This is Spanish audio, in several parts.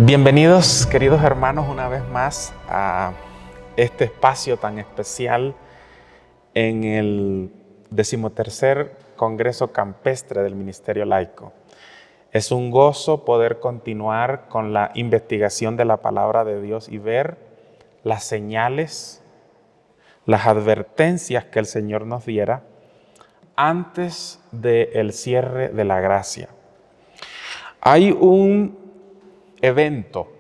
Bienvenidos, queridos hermanos, una vez más a este espacio tan especial en el 13º Congreso Campestre del Ministerio Laico. Es un gozo poder continuar con la investigación de la palabra de Dios y ver las señales, las advertencias que el Señor nos diera antes del cierre de la gracia. Hay un evento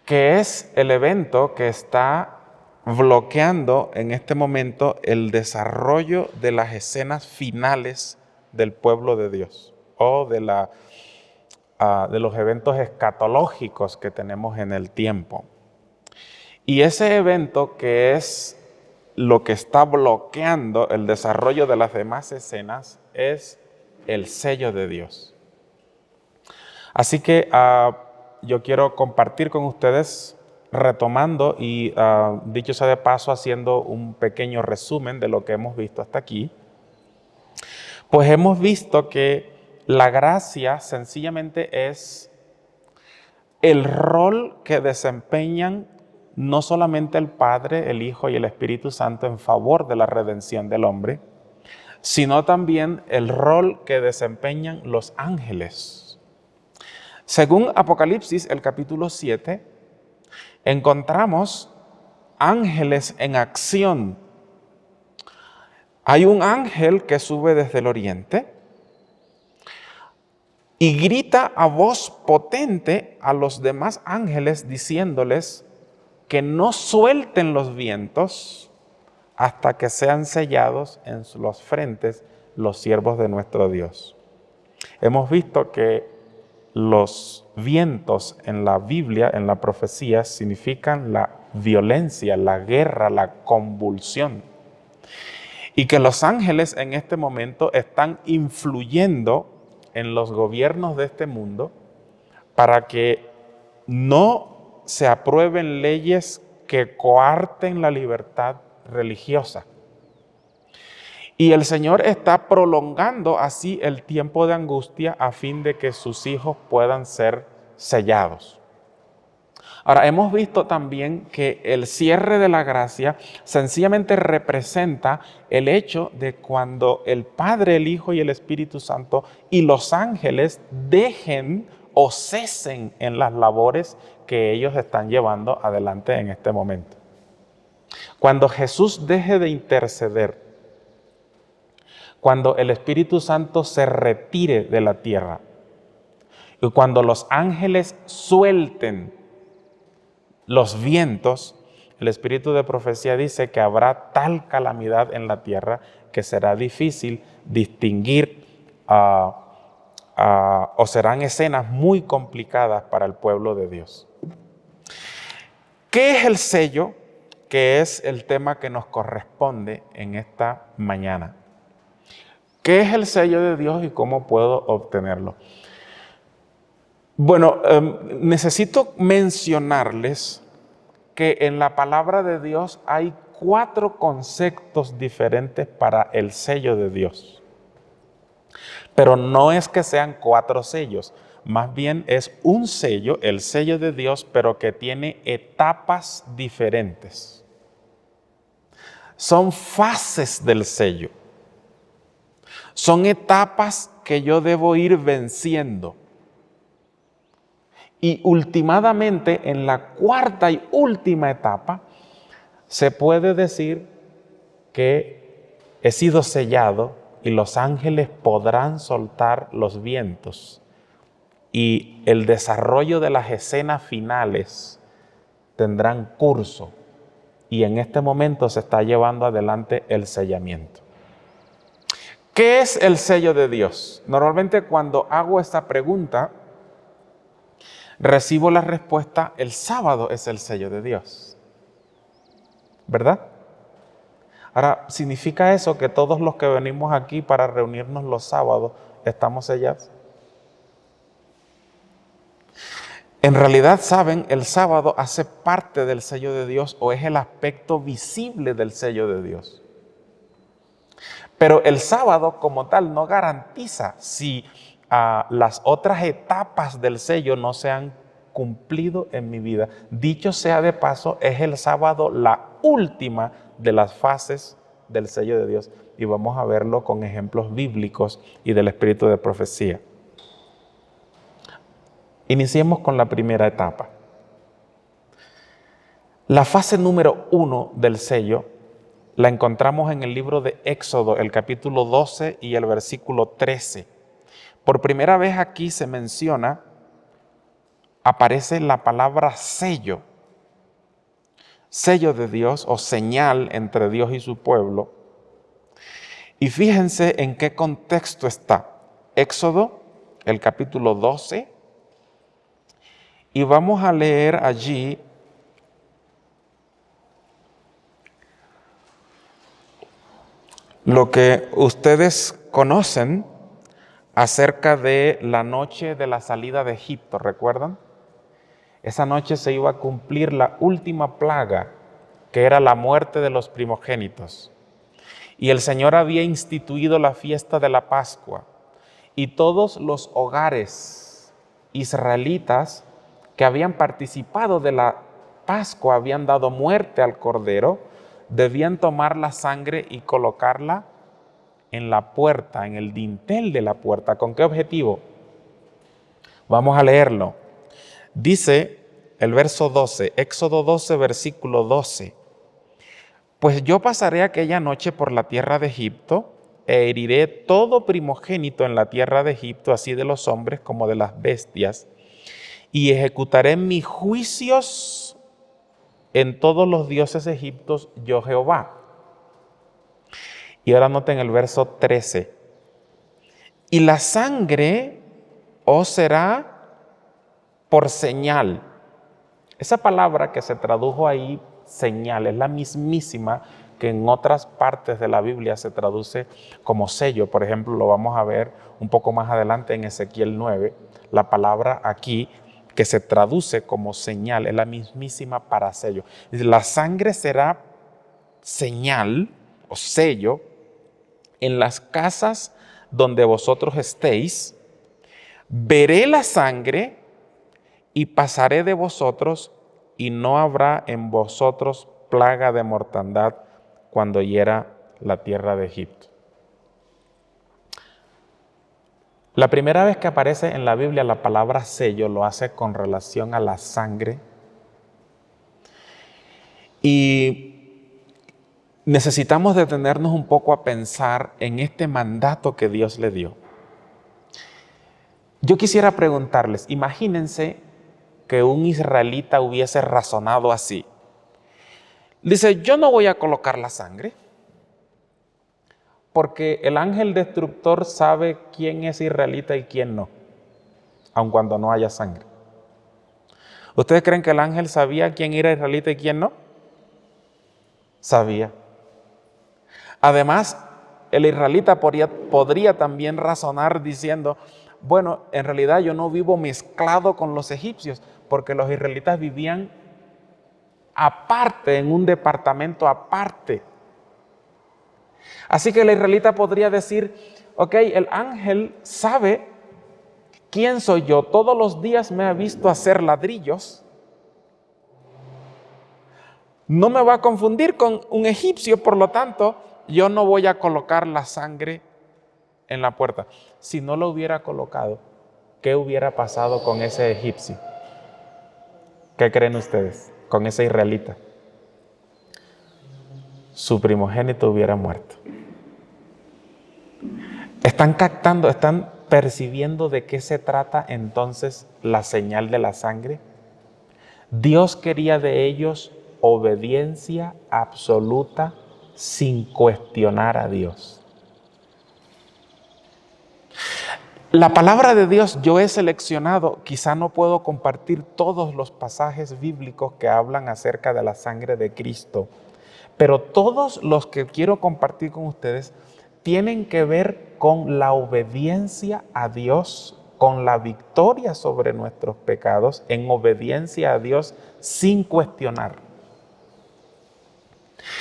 que es el evento que está bloqueando en este momento el desarrollo de las escenas finales del pueblo de Dios o de los eventos escatológicos que tenemos en el tiempo. Y ese evento que es lo que está bloqueando el desarrollo de las demás escenas es el sello de Dios. Así que yo quiero compartir con ustedes, retomando y dicho sea de paso, haciendo un pequeño resumen de lo que hemos visto hasta aquí. Pues hemos visto que la gracia sencillamente es el rol que desempeñan no solamente el Padre, el Hijo y el Espíritu Santo en favor de la redención del hombre, sino también el rol que desempeñan los ángeles. Según Apocalipsis, el capítulo 7, encontramos ángeles en acción. Hay un ángel que sube desde el oriente y grita a voz potente a los demás ángeles diciéndoles que no suelten los vientos hasta que sean sellados en los frentes los siervos de nuestro Dios. Hemos visto que los vientos en la Biblia, en la profecía, significan la violencia, la guerra, la convulsión. Y que los ángeles en este momento están influyendo en los gobiernos de este mundo para que no se aprueben leyes que coarten la libertad religiosa. Y el Señor está prolongando así el tiempo de angustia a fin de que sus hijos puedan ser sellados. Ahora, hemos visto también que el cierre de la gracia sencillamente representa el hecho de cuando el Padre, el Hijo y el Espíritu Santo y los ángeles dejen o cesen en las labores que ellos están llevando adelante en este momento. Cuando Jesús deje de interceder, cuando el Espíritu Santo se retire de la tierra y cuando los ángeles suelten los vientos, el Espíritu de profecía dice que habrá tal calamidad en la tierra que será difícil distinguir o serán escenas muy complicadas para el pueblo de Dios. ¿Qué es el sello? Que es el tema que nos corresponde en esta mañana. ¿Qué es el sello de Dios y cómo puedo obtenerlo? Bueno, necesito mencionarles que en la palabra de Dios hay 4 conceptos diferentes para el sello de Dios. Pero no es que sean 4 sellos, más bien es un sello, el sello de Dios, pero que tiene etapas diferentes. Son fases del sello. Son etapas que yo debo ir venciendo. Y ultimadamente, en la 4ª y última etapa, se puede decir que he sido sellado y los ángeles podrán soltar los vientos. Y el desarrollo de las escenas finales tendrán curso. Y en este momento se está llevando adelante el sellamiento. ¿Qué es el sello de Dios? Normalmente cuando hago esta pregunta, recibo la respuesta: el sábado es el sello de Dios. ¿Verdad? Ahora, ¿significa eso que todos los que venimos aquí para reunirnos los sábados estamos sellados? En realidad, ¿saben? El sábado hace parte del sello de Dios o es el aspecto visible del sello de Dios. Pero el sábado como tal no garantiza si las otras etapas del sello no se han cumplido en mi vida. Dicho sea de paso, es el sábado la última de las fases del sello de Dios. Y vamos a verlo con ejemplos bíblicos y del espíritu de profecía. Iniciemos con la primera etapa. La fase número 1 del sello la encontramos en el libro de Éxodo, el capítulo 12 y el versículo 13. Por primera vez aquí se menciona, aparece la palabra sello, sello de Dios o señal entre Dios y su pueblo. Y fíjense en qué contexto está. Éxodo, el capítulo 12, y vamos a leer allí lo que ustedes conocen acerca de la noche de la salida de Egipto, ¿recuerdan? Esa noche se iba a cumplir la última plaga, que era la muerte de los primogénitos. Y el Señor había instituido la fiesta de la Pascua. Y todos los hogares israelitas que habían participado de la Pascua, habían dado muerte al Cordero, debían tomar la sangre y colocarla en la puerta, en el dintel de la puerta. ¿Con qué objetivo? Vamos a leerlo. Dice el verso 12, Éxodo 12, versículo 12. Pues yo pasaré aquella noche por la tierra de Egipto e heriré todo primogénito en la tierra de Egipto, así de los hombres como de las bestias, y ejecutaré mis juicios en todos los dioses egipcios, yo Jehová. Y ahora noten el verso 13. Y la sangre os será por señal. Esa palabra que se tradujo ahí, señal, es la mismísima que en otras partes de la Biblia se traduce como sello. Por ejemplo, lo vamos a ver un poco más adelante en Ezequiel 9. La palabra aquí que se traduce como señal es la mismísima para sello. La sangre será señal o sello en las casas donde vosotros estéis. Veré la sangre y pasaré de vosotros, y no habrá en vosotros plaga de mortandad cuando hiera la tierra de Egipto. La primera vez que aparece en la Biblia la palabra sello lo hace con relación a la sangre. Y necesitamos detenernos un poco a pensar en este mandato que Dios le dio. Yo quisiera preguntarles, imagínense que un israelita hubiese razonado así. Dice, yo no voy a colocar la sangre, porque el ángel destructor sabe quién es israelita y quién no, aun cuando no haya sangre. ¿Ustedes creen que el ángel sabía quién era israelita y quién no? Sabía. Además, el israelita podría también razonar diciendo, bueno, en realidad yo no vivo mezclado con los egipcios, porque los israelitas vivían aparte, en un departamento aparte. Así que el israelita podría decir, ok, el ángel sabe quién soy yo, todos los días me ha visto hacer ladrillos, no me va a confundir con un egipcio, por lo tanto, yo no voy a colocar la sangre en la puerta. Si no lo hubiera colocado, ¿qué hubiera pasado con ese egipcio? ¿Qué creen ustedes? Con ese israelita. Su primogénito hubiera muerto. ¿Están captando, están percibiendo de qué se trata entonces la señal de la sangre? Dios quería de ellos obediencia absoluta sin cuestionar a Dios. La palabra de Dios yo he seleccionado, quizá no puedo compartir todos los pasajes bíblicos que hablan acerca de la sangre de Cristo, pero todos los que quiero compartir con ustedes tienen que ver con la obediencia a Dios, con la victoria sobre nuestros pecados, en obediencia a Dios sin cuestionar.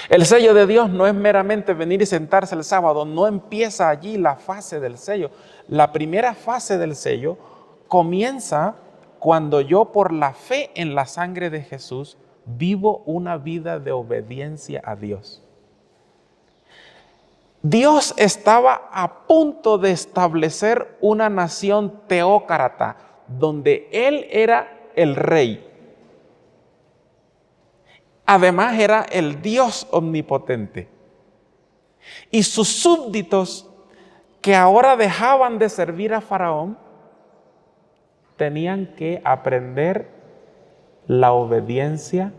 El sello de Dios no es meramente venir y sentarse el sábado, no empieza allí la fase del sello. La primera fase del sello comienza cuando yo, por la fe en la sangre de Jesús, vivo una vida de obediencia a Dios. Dios estaba a punto de establecer una nación teócrata, donde Él era el rey. Además era el Dios omnipotente. Y sus súbditos, que ahora dejaban de servir a Faraón, tenían que aprender la obediencia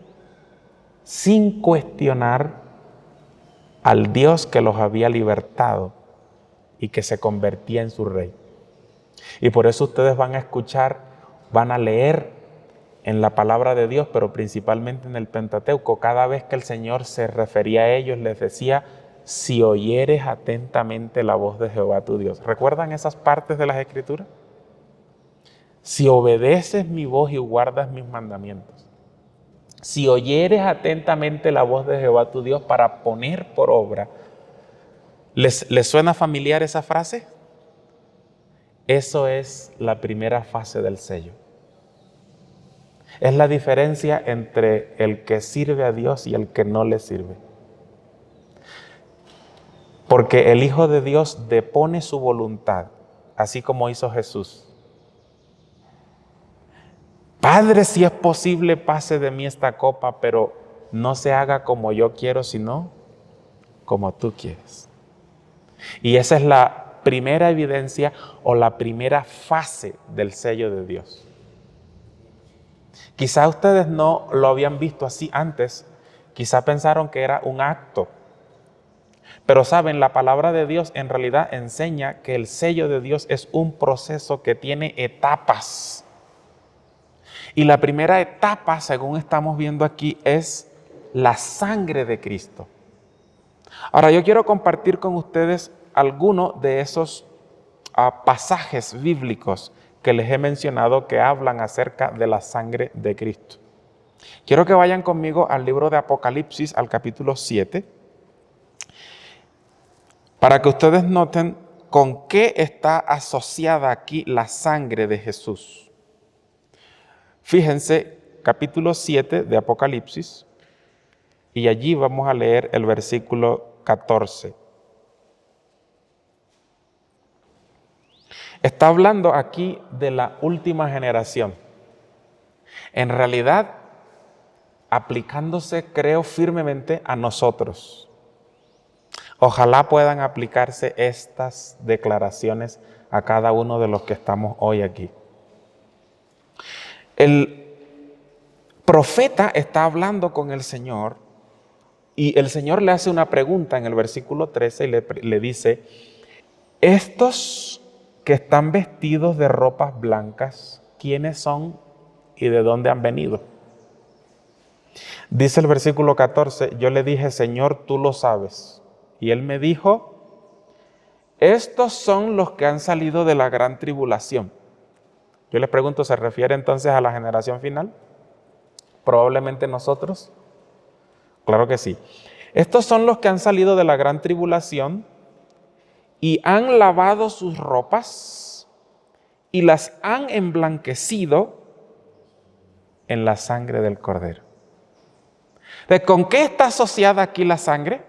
sin cuestionar al Dios que los había libertado y que se convertía en su rey. Y por eso ustedes van a escuchar, van a leer en la palabra de Dios, pero principalmente en el Pentateuco, cada vez que el Señor se refería a ellos, les decía: si oyeres atentamente la voz de Jehová tu Dios. ¿Recuerdan esas partes de las Escrituras? Si obedeces mi voz y guardas mis mandamientos. Si oyeres atentamente la voz de Jehová tu Dios para poner por obra. ¿Les suena familiar esa frase? Eso es la primera fase del sello. Es la diferencia entre el que sirve a Dios y el que no le sirve. Porque el Hijo de Dios depone su voluntad, así como hizo Jesús. Padre, si es posible, pase de mí esta copa, pero no se haga como yo quiero, sino como tú quieres. Y esa es la primera evidencia o la primera fase del sello de Dios. Quizá ustedes no lo habían visto así antes, quizá pensaron que era un acto. Pero saben, la palabra de Dios en realidad enseña que el sello de Dios es un proceso que tiene etapas. Y la primera etapa, según estamos viendo aquí, es la sangre de Cristo. Ahora, yo quiero compartir con ustedes algunos de esos pasajes bíblicos que les he mencionado que hablan acerca de la sangre de Cristo. Quiero que vayan conmigo al libro de Apocalipsis, al capítulo 7, para que ustedes noten con qué está asociada aquí la sangre de Jesús. Fíjense, capítulo 7 de Apocalipsis, y allí vamos a leer el versículo 14. Está hablando aquí de la última generación. En realidad, aplicándose, creo firmemente, a nosotros. Ojalá puedan aplicarse estas declaraciones a cada uno de los que estamos hoy aquí. El profeta está hablando con el Señor y el Señor le hace una pregunta en el versículo 13 y le dice: estos que están vestidos de ropas blancas, ¿quiénes son y de dónde han venido? Dice el versículo 14, yo le dije: Señor, tú lo sabes. Y él me dijo: estos son los que han salido de la gran tribulación. Yo les pregunto, ¿se refiere entonces a la generación final? Probablemente nosotros. Claro que sí. Estos son los que han salido de la gran tribulación y han lavado sus ropas y las han emblanquecido en la sangre del Cordero. ¿De con qué está asociada aquí la sangre?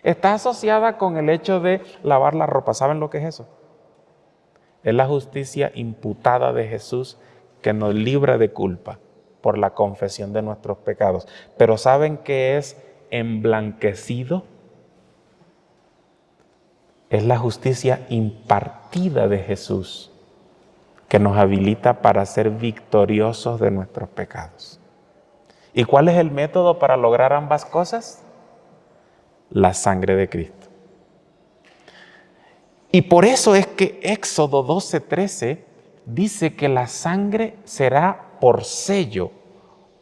Está asociada con el hecho de lavar la ropa. ¿Saben lo que es eso? Es la justicia imputada de Jesús que nos libra de culpa por la confesión de nuestros pecados. Pero ¿saben qué es emblanquecido? Es la justicia impartida de Jesús que nos habilita para ser victoriosos de nuestros pecados. ¿Y cuál es el método para lograr ambas cosas? La sangre de Cristo. Y por eso es que Éxodo 12:13 dice que la sangre será por sello,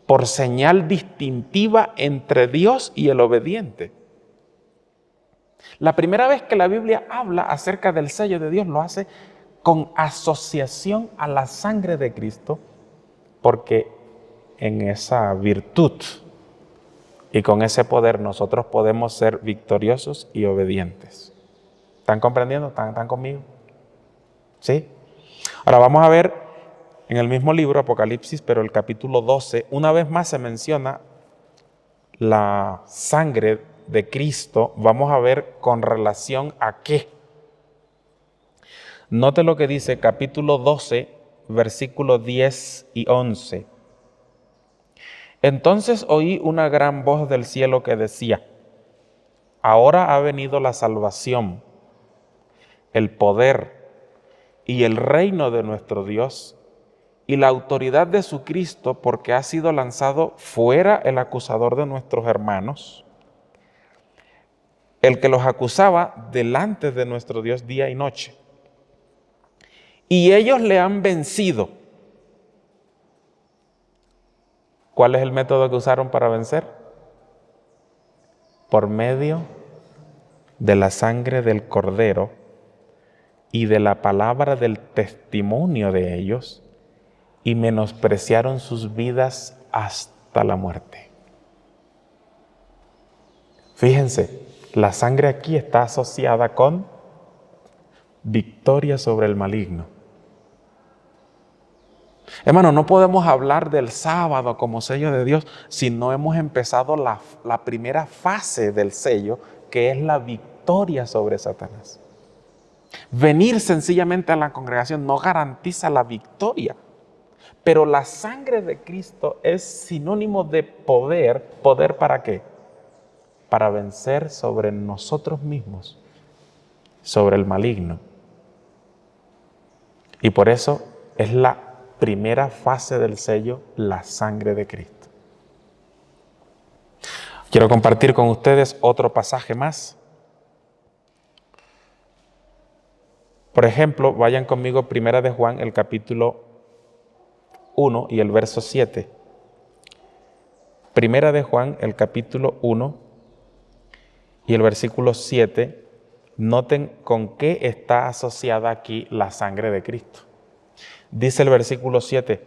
por señal distintiva entre Dios y el obediente. La primera vez que la Biblia habla acerca del sello de Dios lo hace con asociación a la sangre de Cristo, porque en esa virtud Y con ese poder nosotros podemos ser victoriosos y obedientes. ¿Están comprendiendo? ¿Están conmigo? ¿Sí? Ahora vamos a ver en el mismo libro, Apocalipsis, pero el capítulo 12, una vez más se menciona la sangre de Cristo. Vamos a ver con relación a qué. Note lo que dice capítulo 12, versículos 10 y 11. Entonces oí una gran voz del cielo que decía: ahora ha venido la salvación, el poder y el reino de nuestro Dios y la autoridad de su Cristo, porque ha sido lanzado fuera el acusador de nuestros hermanos, el que los acusaba delante de nuestro Dios día y noche. Y ellos le han vencido. ¿Cuál es el método que usaron para vencer? Por medio de la sangre del Cordero y de la palabra del testimonio de ellos, y menospreciaron sus vidas hasta la muerte. Fíjense, la sangre aquí está asociada con victoria sobre el maligno. Hermano, no podemos hablar del sábado como sello de Dios si no hemos empezado la primera fase del sello, que es la victoria sobre Satanás. Venir sencillamente a la congregación no garantiza la victoria, pero la sangre de Cristo es sinónimo de poder. ¿Poder para qué? Para vencer sobre nosotros mismos, sobre el maligno. Y por eso es la primera fase del sello, la sangre de Cristo. Quiero compartir con ustedes otro pasaje más. Por ejemplo, vayan conmigo Primera de Juan, el capítulo 1 y el verso 7. Primera de Juan, el capítulo 1 y el versículo 7. Noten con qué está asociada aquí la sangre de Cristo. Dice el versículo 7,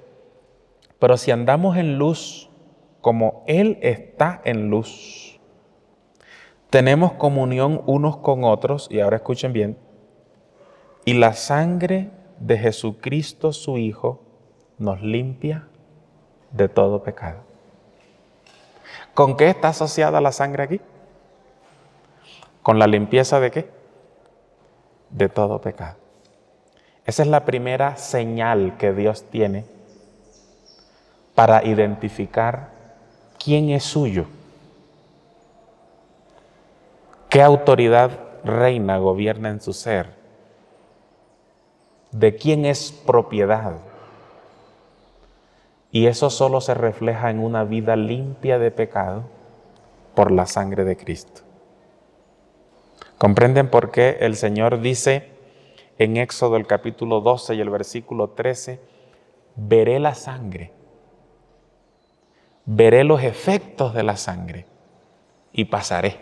pero si andamos en luz, como Él está en luz, tenemos comunión unos con otros, y ahora escuchen bien, y la sangre de Jesucristo su Hijo nos limpia de todo pecado. ¿Con qué está asociada la sangre aquí? ¿Con la limpieza de qué? De todo pecado. Esa es la primera señal que Dios tiene para identificar quién es suyo, qué autoridad reina, gobierna en su ser, de quién es propiedad. Y eso solo se refleja en una vida limpia de pecado por la sangre de Cristo. ¿Comprenden por qué el Señor dice en Éxodo el capítulo 12 y el versículo 13, veré la sangre, veré los efectos de la sangre y pasaré?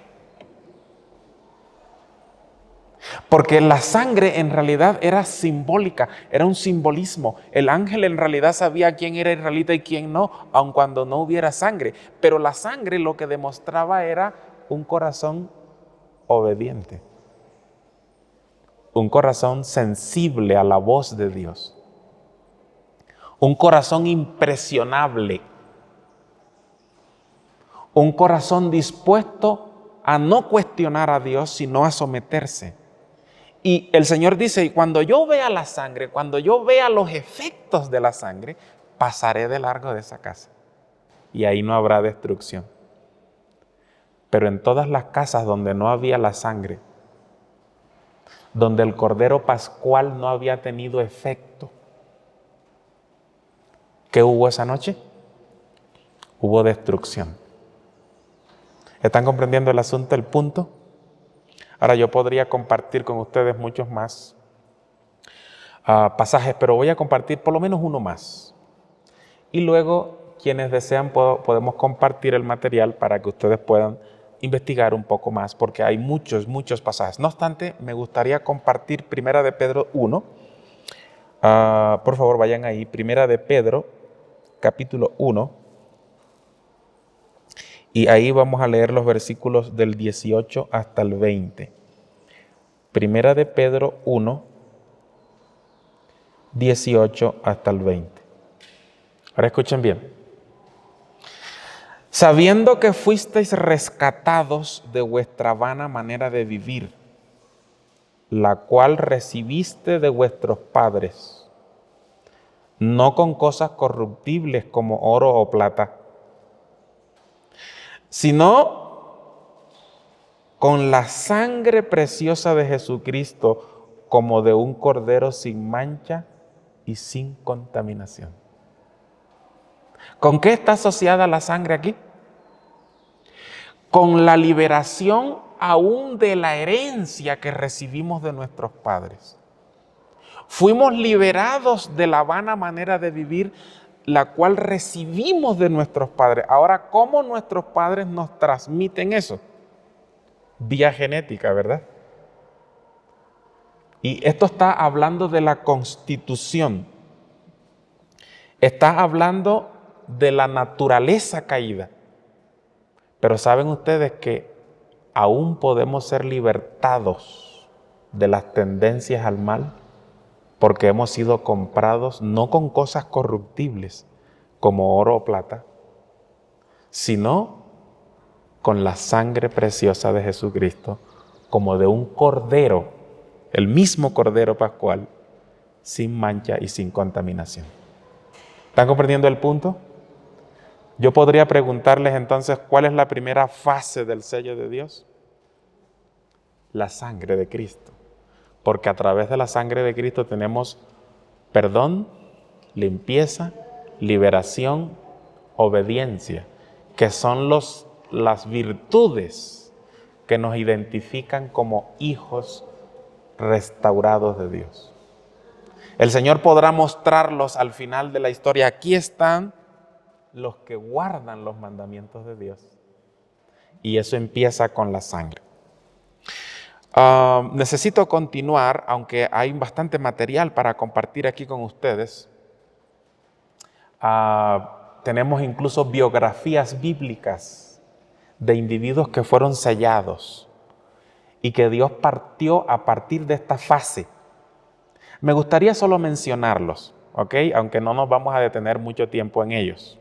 Porque la sangre en realidad era simbólica, era un simbolismo. El ángel en realidad sabía quién era israelita y quién no, aun cuando no hubiera sangre. Pero la sangre lo que demostraba era un corazón obediente, un corazón sensible a la voz de Dios, un corazón impresionable, un corazón dispuesto a no cuestionar a Dios, sino a someterse. Y el Señor dice, cuando yo vea la sangre, cuando yo vea los efectos de la sangre, pasaré de largo de esa casa. Y ahí no habrá destrucción. Pero en todas las casas donde no había la sangre, donde el Cordero Pascual no había tenido efecto, ¿qué hubo esa noche? Hubo destrucción. ¿Están comprendiendo el asunto, el punto? Ahora yo podría compartir con ustedes muchos más pasajes, pero voy a compartir por lo menos uno más. Y luego, quienes desean, podemos compartir el material para que ustedes puedan investigar un poco más, porque hay muchos pasajes. No obstante, me gustaría compartir Primera de Pedro 1. Por favor, vayan ahí. Primera de Pedro, capítulo 1. Y ahí vamos a leer los versículos del 18 hasta el 20. Primera de Pedro 1, 18 hasta el 20. Ahora escuchen bien. Sabiendo que fuisteis rescatados de vuestra vana manera de vivir, la cual recibiste de vuestros padres, no con cosas corruptibles como oro o plata, sino con la sangre preciosa de Jesucristo, como de un cordero sin mancha y sin contaminación. ¿Con qué está asociada la sangre aquí? Con la liberación aún de la herencia que recibimos de nuestros padres. Fuimos liberados de la vana manera de vivir, la cual recibimos de nuestros padres. Ahora, ¿cómo nuestros padres nos transmiten eso? Vía genética, ¿verdad? Y esto está hablando de la constitución. Está hablando de la naturaleza caída. Pero ¿saben ustedes que aún podemos ser libertados de las tendencias al mal? Porque hemos sido comprados no con cosas corruptibles como oro o plata, sino con la sangre preciosa de Jesucristo, como de un cordero, el mismo cordero pascual, sin mancha y sin contaminación. ¿Están comprendiendo el punto? Yo podría preguntarles entonces, ¿cuál es la primera fase del sello de Dios? La sangre de Cristo. Porque a través de la sangre de Cristo tenemos perdón, limpieza, liberación, obediencia, que son las virtudes que nos identifican como hijos restaurados de Dios. El Señor podrá mostrarlos al final de la historia. Aquí están los que guardan los mandamientos de Dios. Y eso empieza con la sangre. Necesito continuar, aunque hay bastante material para compartir aquí con ustedes. Tenemos incluso biografías bíblicas de individuos que fueron sellados y que Dios partió a partir de esta fase. Me gustaría solo mencionarlos, ¿ok? Aunque no nos vamos a detener mucho tiempo en ellos.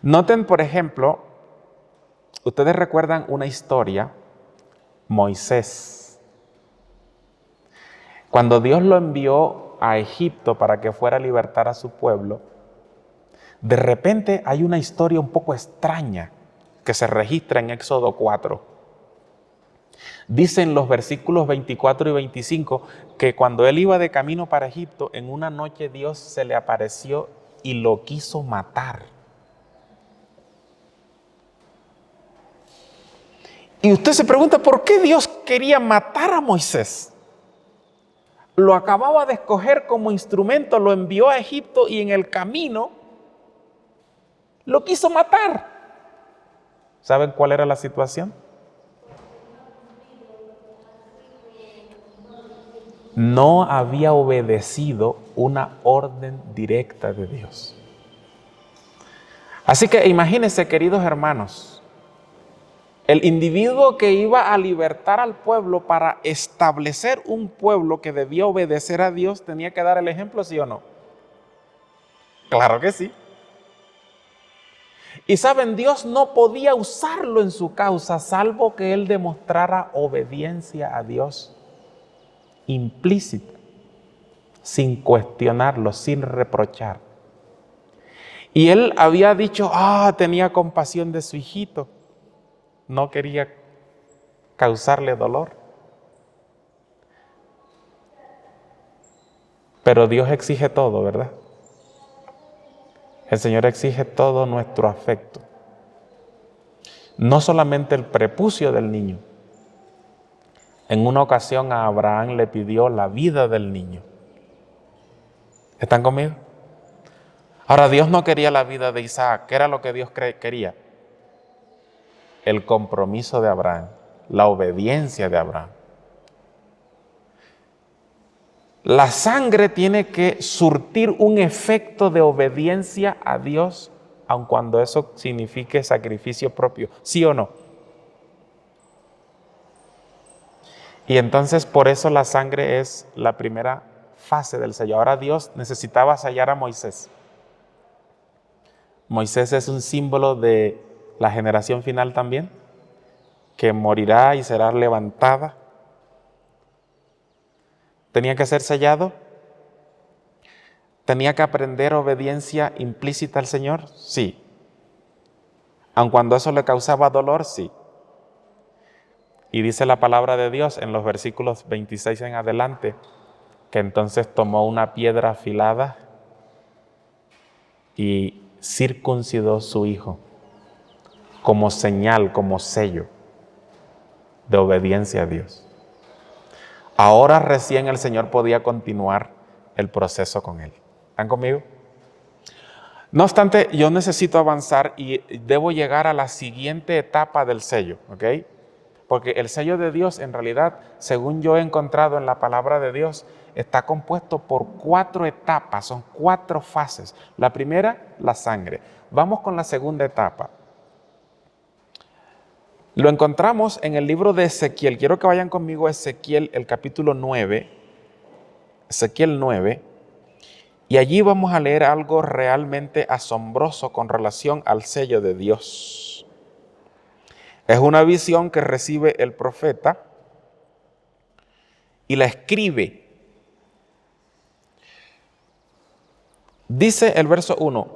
Noten, por ejemplo, ustedes recuerdan una historia, Moisés. Cuando Dios lo envió a Egipto para que fuera a libertar a su pueblo, de repente hay una historia un poco extraña que se registra en Éxodo 4. Dicen los versículos 24 y 25 que cuando él iba de camino para Egipto, en una noche Dios se le apareció y lo quiso matar. Y usted se pregunta, ¿por qué Dios quería matar a Moisés? Lo acababa de escoger como instrumento, lo envió a Egipto y en el camino lo quiso matar. ¿Saben cuál era la situación? No había obedecido una orden directa de Dios. Así que imagínense, queridos hermanos, el individuo que iba a libertar al pueblo para establecer un pueblo que debía obedecer a Dios, tenía que dar el ejemplo, ¿sí o no? Claro que sí. Y saben, Dios no podía usarlo en su causa, salvo que él demostrara obediencia a Dios implícita, sin cuestionarlo, sin reprochar. Y él había dicho, tenía compasión de su hijito. No quería causarle dolor. Pero Dios exige todo, ¿verdad? El Señor exige todo nuestro afecto. No solamente el prepucio del niño. En una ocasión a Abraham le pidió la vida del niño. ¿Están conmigo? Ahora, Dios no quería la vida de Isaac. ¿Qué era lo que Dios quería? El compromiso de Abraham, la obediencia de Abraham. La sangre tiene que surtir un efecto de obediencia a Dios aun cuando eso signifique sacrificio propio, ¿sí o no? Y entonces por eso la sangre es la primera fase del sello. Ahora Dios necesitaba sellar a Moisés. Moisés es un símbolo de la generación final también, que morirá y será levantada. Tenía que ser sellado. ¿Tenía que aprender obediencia implícita al Señor? Sí. Aun cuando eso le causaba dolor, sí. Y dice la palabra de Dios en los versículos 26 en adelante, que entonces tomó una piedra afilada y circuncidó su hijo como señal, como sello de obediencia a Dios. Ahora recién el Señor podía continuar el proceso con él. ¿Están conmigo? No obstante, yo necesito avanzar y debo llegar a la siguiente etapa del sello, ¿ok? Porque el sello de Dios, en realidad, según yo he encontrado en la palabra de Dios, está compuesto por 4 etapas, son 4 fases. La primera, la sangre. Vamos con la segunda etapa. Lo encontramos en el libro de Ezequiel. Quiero que vayan conmigo a Ezequiel, el capítulo 9. Ezequiel 9. Y allí vamos a leer algo realmente asombroso con relación al sello de Dios. Es una visión que recibe el profeta y la escribe. Dice el verso 1,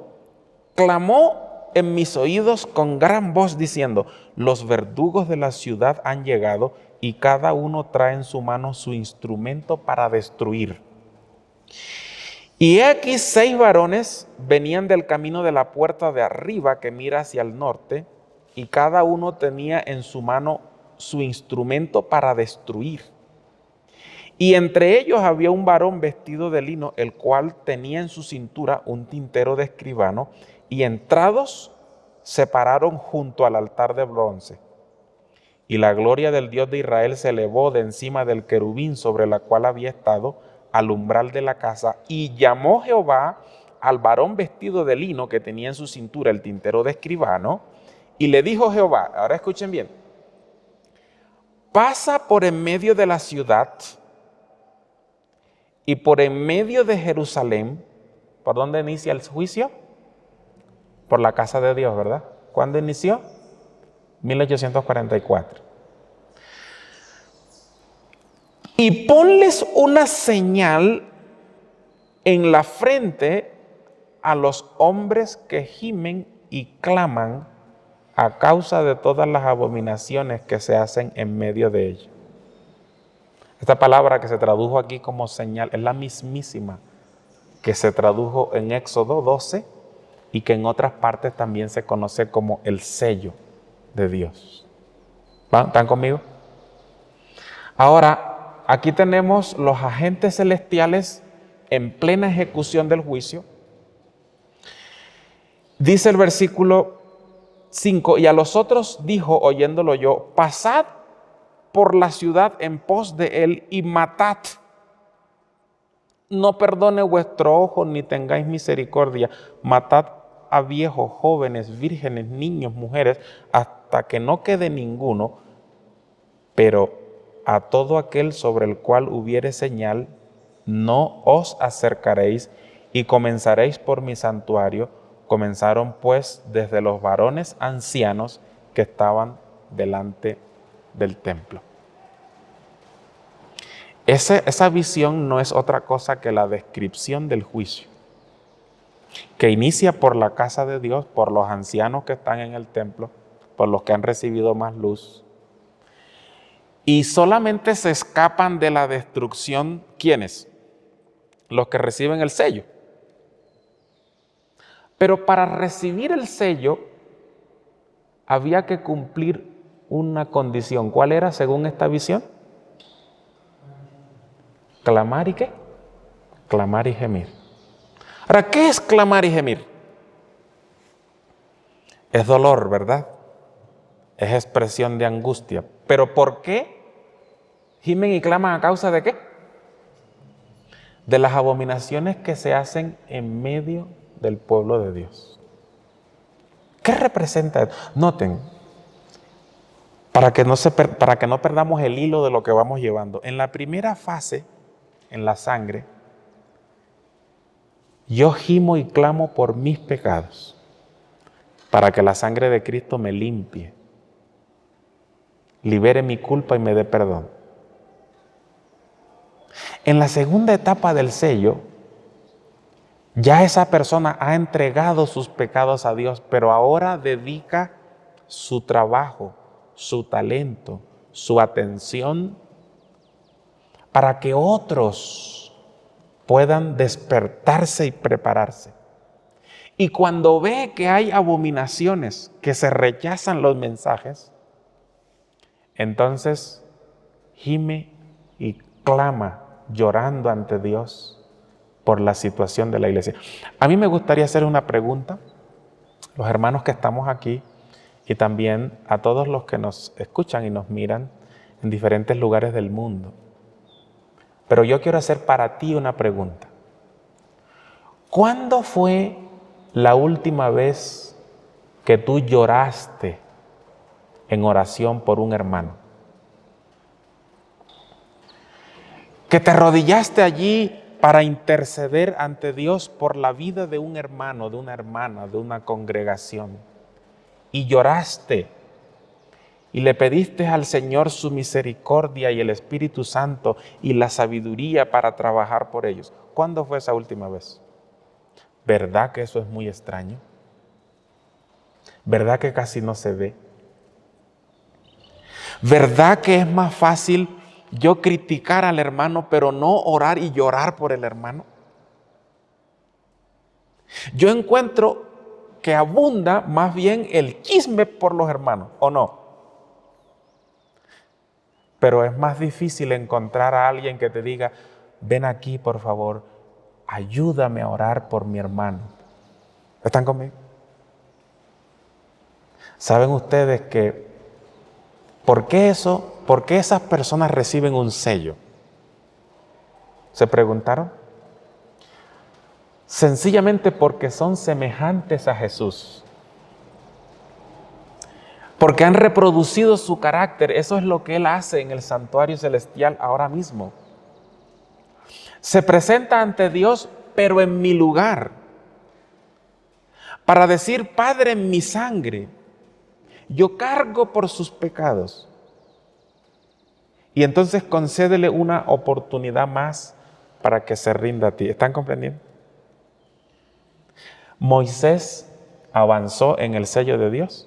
clamó en mis oídos con gran voz diciendo, los verdugos de la ciudad han llegado y cada uno trae en su mano su instrumento para destruir. Y he aquí 6 varones venían del camino de la puerta de arriba que mira hacia el norte, y cada uno tenía en su mano su instrumento para destruir. Y entre ellos había un varón vestido de lino, el cual tenía en su cintura un tintero de escribano, y entrados se pararon junto al altar de bronce. Y la gloria del Dios de Israel se elevó de encima del querubín sobre la cual había estado, al umbral de la casa, y llamó Jehová al varón vestido de lino que tenía en su cintura el tintero de escribano, y le dijo Jehová, ahora escuchen bien, pasa por en medio de la ciudad y por en medio de Jerusalén. ¿Por dónde inicia el juicio? Por la casa de Dios, ¿verdad? ¿Cuándo inició? 1844. Y ponles una señal en la frente a los hombres que gimen y claman a causa de todas las abominaciones que se hacen en medio de ellos. Esta palabra que se tradujo aquí como señal es la mismísima que se tradujo en Éxodo 12 y que en otras partes también se conoce como el sello de Dios. ¿Están conmigo? Ahora, aquí tenemos los agentes celestiales en plena ejecución del juicio. Dice el versículo 5, y a los otros dijo, oyéndolo yo, pasad por la ciudad en pos de él y matad. No perdone vuestro ojo ni tengáis misericordia. Matad a viejos, jóvenes, vírgenes, niños, mujeres, hasta que no quede ninguno, pero a todo aquel sobre el cual hubiere señal, no os acercaréis y comenzaréis por mi santuario. Comenzaron pues desde los varones ancianos que estaban delante del templo. Esa visión no es otra cosa que la descripción del juicio, que inicia por la casa de Dios, por los ancianos que están en el templo, por los que han recibido más luz. Y solamente se escapan de la destrucción, ¿quiénes? Los que reciben el sello. Pero para recibir el sello había que cumplir una condición. ¿Cuál era según esta visión? ¿Clamar y qué? Clamar y gemir. Ahora, ¿qué es clamar y gemir? Es dolor, ¿verdad? Es expresión de angustia. ¿Pero por qué gimen y claman a causa de qué? De las abominaciones que se hacen en medio del pueblo de Dios. ¿Qué representa esto? Noten, para que no perdamos el hilo de lo que vamos llevando. En la primera fase, en la sangre, yo gimo y clamo por mis pecados, para que la sangre de Cristo me limpie, libere mi culpa y me dé perdón. En la segunda etapa del sello, ya esa persona ha entregado sus pecados a Dios, pero ahora dedica su trabajo, su talento, su atención para que otros puedan despertarse y prepararse. Y cuando ve que hay abominaciones, que se rechazan los mensajes, entonces gime y clama llorando ante Dios por la situación de la iglesia. A mí me gustaría hacer una pregunta, los hermanos que estamos aquí y también a todos los que nos escuchan y nos miran en diferentes lugares del mundo. Pero yo quiero hacer para ti una pregunta. ¿Cuándo fue la última vez que tú lloraste en oración por un hermano? Que te arrodillaste allí para interceder ante Dios por la vida de un hermano, de una hermana, de una congregación. Y lloraste y le pediste al Señor su misericordia y el Espíritu Santo y la sabiduría para trabajar por ellos. ¿Cuándo fue esa última vez? ¿Verdad que eso es muy extraño? ¿Verdad que casi no se ve? ¿Verdad que es más fácil yo criticar al hermano, pero no orar y llorar por el hermano? Yo encuentro que abunda más bien el chisme por los hermanos, ¿o no? Pero es más difícil encontrar a alguien que te diga, ven aquí por favor, ayúdame a orar por mi hermano. ¿Están conmigo? ¿Saben ustedes que por qué esas personas reciben un sello? ¿Se preguntaron? Sencillamente porque son semejantes a Jesús. Porque han reproducido su carácter. Eso es lo que Él hace en el santuario celestial ahora mismo. Se presenta ante Dios, pero en mi lugar. Para decir, Padre, en mi sangre, yo cargo por sus pecados. Y entonces concédele una oportunidad más para que se rinda a ti. ¿Están comprendiendo? Moisés avanzó en el sello de Dios.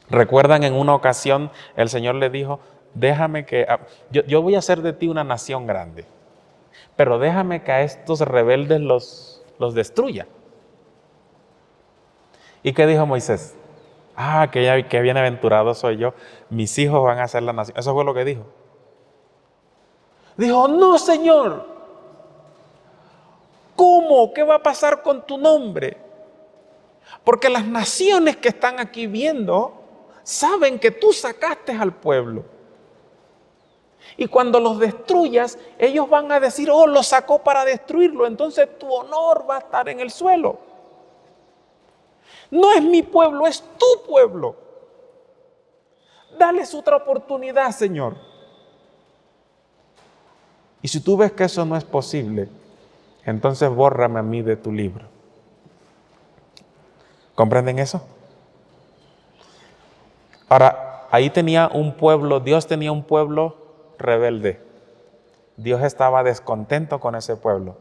¿Recuerdan en una ocasión el Señor le dijo, déjame que, yo voy a hacer de ti una nación grande, pero déjame que a estos rebeldes los destruya? ¿Y qué dijo Moisés? Qué bienaventurado soy yo, mis hijos van a ser la nación. Eso fue lo que dijo. Dijo, no, Señor, ¿cómo? ¿Qué va a pasar con tu nombre? Porque las naciones que están aquí viendo saben que tú sacaste al pueblo. Y cuando los destruyas, ellos van a decir, oh, lo sacó para destruirlo, entonces tu honor va a estar en el suelo. No es mi pueblo, es tu pueblo. Dales otra oportunidad, Señor. Y si tú ves que eso no es posible, entonces bórrame a mí de tu libro. ¿Comprenden eso? Ahora, ahí tenía un pueblo, Dios tenía un pueblo rebelde. Dios estaba descontento con ese pueblo.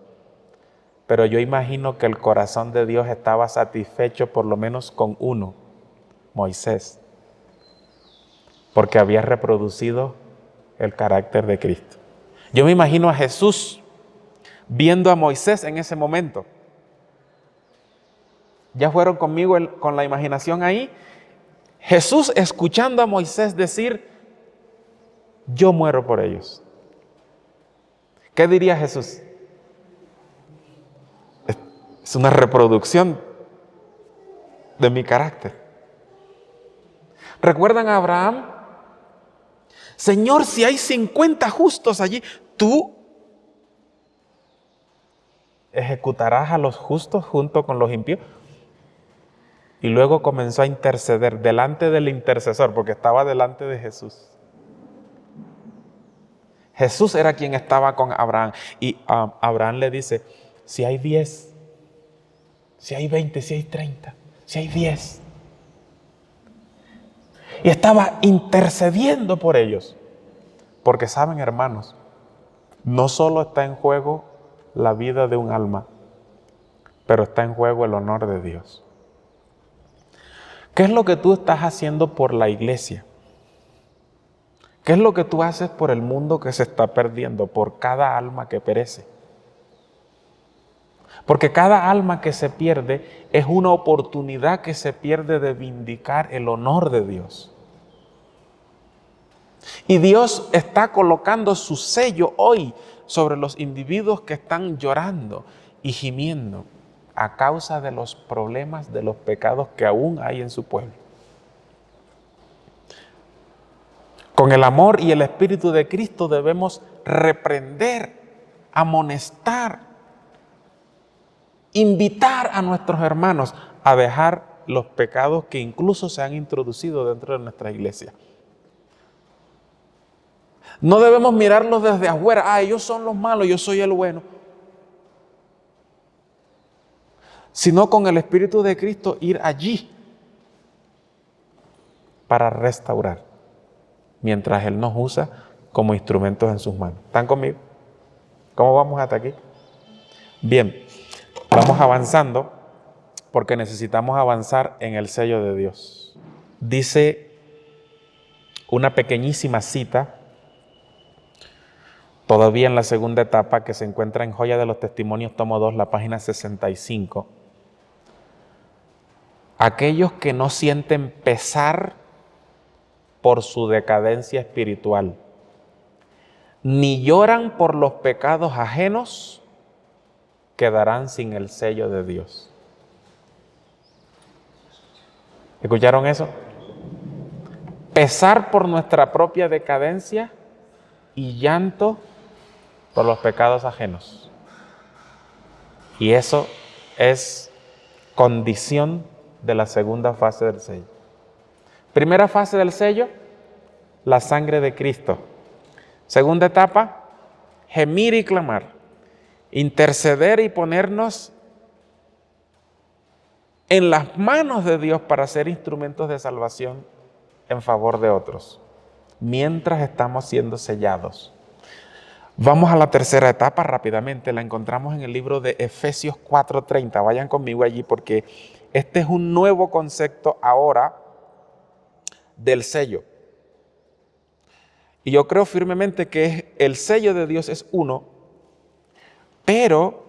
Pero yo imagino que el corazón de Dios estaba satisfecho por lo menos con uno, Moisés, porque había reproducido el carácter de Cristo. Yo me imagino a Jesús viendo a Moisés en ese momento. ¿Ya fueron conmigo con la imaginación ahí? Jesús escuchando a Moisés decir, yo muero por ellos. ¿Qué diría Jesús? Es una reproducción de mi carácter. ¿Recuerdan a Abraham? Señor, si hay 50 justos allí, ¿tú ejecutarás a los justos junto con los impíos? y luego comenzó a interceder delante del intercesor, porque estaba delante de Jesús. Jesús era quien estaba con Abraham, y Abraham le dice, si hay 10, si hay 20, si hay 30, si hay 10. Y estaba intercediendo por ellos. Porque saben, hermanos, no solo está en juego la vida de un alma, pero está en juego el honor de Dios. ¿Qué es lo que tú estás haciendo por la iglesia? ¿Qué es lo que tú haces por el mundo que se está perdiendo, por cada alma que perece? Porque cada alma que se pierde es una oportunidad que se pierde de vindicar el honor de Dios. Y Dios está colocando su sello hoy sobre los individuos que están llorando y gimiendo a causa de los problemas, de los pecados que aún hay en su pueblo. Con el amor y el Espíritu de Cristo debemos reprender, amonestar, invitar a nuestros hermanos a dejar los pecados que incluso se han introducido dentro de nuestra iglesia. No debemos mirarlos desde afuera. Ellos son los malos, yo soy el bueno. Sino con el Espíritu de Cristo ir allí para restaurar, mientras Él nos usa como instrumentos en sus manos. ¿Están conmigo? ¿Cómo vamos hasta aquí? Bien, vamos avanzando porque necesitamos avanzar en el sello de Dios. Dice una pequeñísima cita, todavía en la segunda etapa, que se encuentra en Joya de los Testimonios, tomo 2, la página 65. Aquellos que no sienten pesar por su decadencia espiritual, ni lloran por los pecados ajenos, quedarán sin el sello de Dios. ¿Escucharon eso? Pesar por nuestra propia decadencia y llanto por los pecados ajenos. Y eso es condición de la segunda fase del sello. Primera fase del sello, la sangre de Cristo. Segunda etapa, gemir y clamar, interceder y ponernos en las manos de Dios para ser instrumentos de salvación en favor de otros, mientras estamos siendo sellados. Vamos a la tercera etapa rápidamente, la encontramos en el libro de Efesios 4:30. Vayan conmigo allí porque este es un nuevo concepto ahora del sello. Y yo creo firmemente que el sello de Dios es uno, pero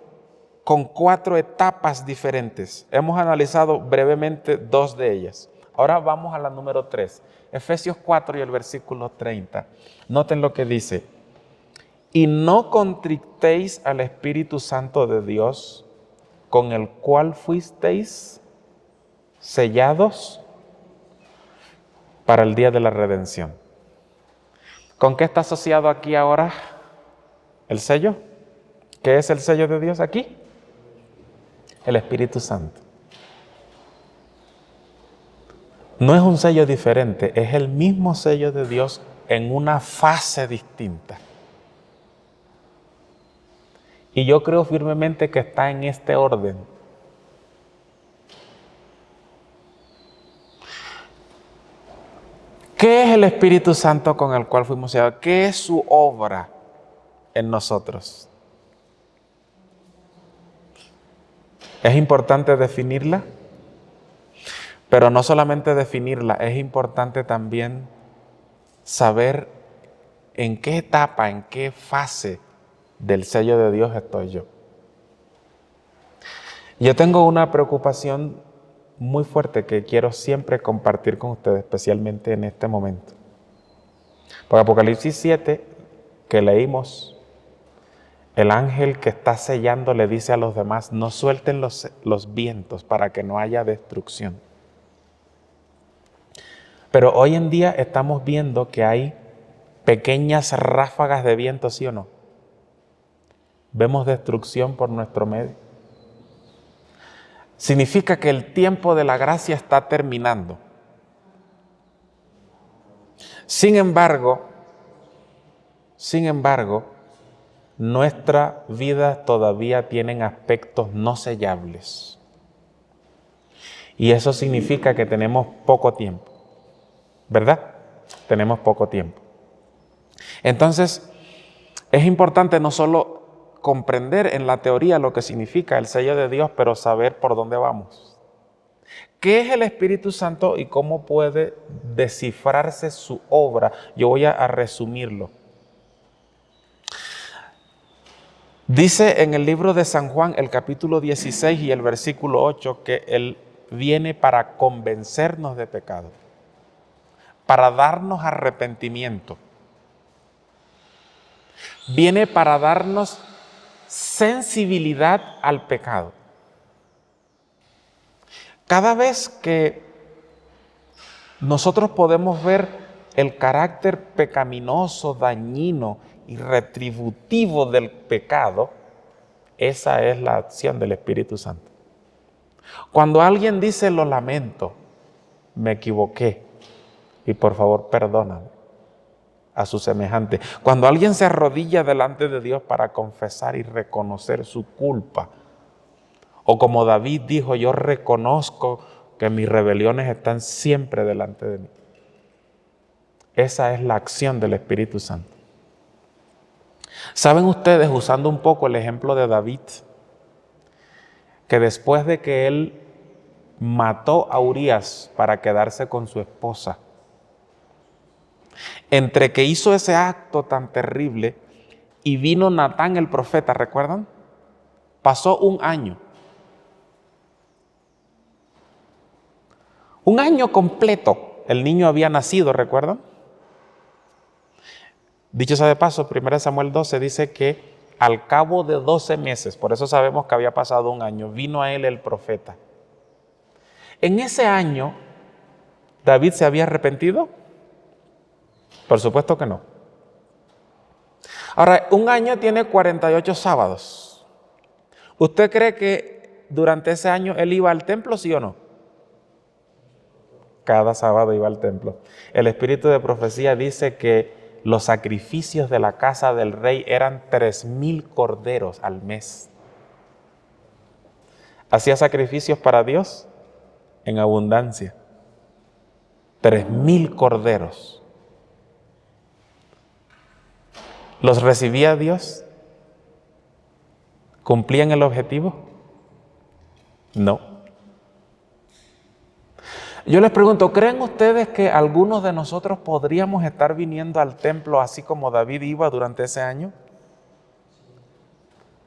con 4 etapas diferentes. Hemos analizado brevemente 2 de ellas. Ahora vamos a la número 3, Efesios 4 y el versículo 30. Noten lo que dice. Y no contrictéis al Espíritu Santo de Dios, con el cual fuisteis sellados para el día de la redención. ¿Con qué está asociado aquí ahora el sello? ¿Qué es el sello de Dios aquí? El Espíritu Santo. No es un sello diferente, es el mismo sello de Dios en una fase distinta. Y yo creo firmemente que está en este orden. ¿Qué es el Espíritu Santo con el cual fuimos sellados? ¿Qué es su obra en nosotros? Es importante definirla, pero no solamente definirla, es importante también saber en qué etapa, en qué fase del sello de Dios estoy yo. Yo tengo una preocupación muy fuerte que quiero siempre compartir con ustedes, especialmente en este momento. Por Apocalipsis 7, que leímos, el ángel que está sellando le dice a los demás, no suelten los vientos para que no haya destrucción. Pero hoy en día estamos viendo que hay pequeñas ráfagas de viento, ¿sí o no? Vemos destrucción por nuestro medio. significa que el tiempo de la gracia está terminando. Sin embargo, nuestra vida todavía tienen aspectos no sellables. Y eso significa que tenemos poco tiempo, ¿verdad? Tenemos poco tiempo. Entonces, es importante no solo comprender en la teoría lo que significa el sello de Dios, pero saber por dónde vamos. ¿Qué es el Espíritu Santo y cómo puede descifrarse su obra? Yo voy a resumirlo. Dice en el libro de San Juan, el capítulo 16 y el versículo 8, que Él viene para convencernos de pecado, para darnos arrepentimiento. Viene para darnos sensibilidad al pecado. Cada vez que nosotros podemos ver el carácter pecaminoso, dañino y retributivo del pecado, esa es la acción del Espíritu Santo. Cuando alguien dice lo lamento, me equivoqué y por favor perdóname a su semejante. Cuando alguien se arrodilla delante de Dios para confesar y reconocer su culpa, o como David dijo, yo reconozco que mis rebeliones están siempre delante de mí. Esa es la acción del Espíritu Santo. ¿Saben ustedes, usando un poco el ejemplo de David, que después de que él mató a Urías para quedarse con su esposa, entre que hizo ese acto tan terrible y vino Natán el profeta, ¿recuerdan? Pasó un año. Un año completo el niño había nacido, ¿recuerdan? Dicho sea de paso, 1 Samuel 12 dice que al cabo de 12 meses, por eso sabemos que había pasado un año, vino a él el profeta. En ese año, ¿David se había arrepentido? Por supuesto que no. Ahora, un año tiene 48 sábados. ¿Usted cree que durante ese año él iba al templo, sí o no? Cada sábado iba al templo. El espíritu de profecía dice que los sacrificios de la casa del rey eran 3,000 corderos al mes. ¿Hacía sacrificios para Dios? En abundancia. 3,000 corderos. ¿Los recibía Dios? ¿Cumplían el objetivo? No. Yo les pregunto, ¿creen ustedes que algunos de nosotros podríamos estar viniendo al templo así como David iba durante ese año?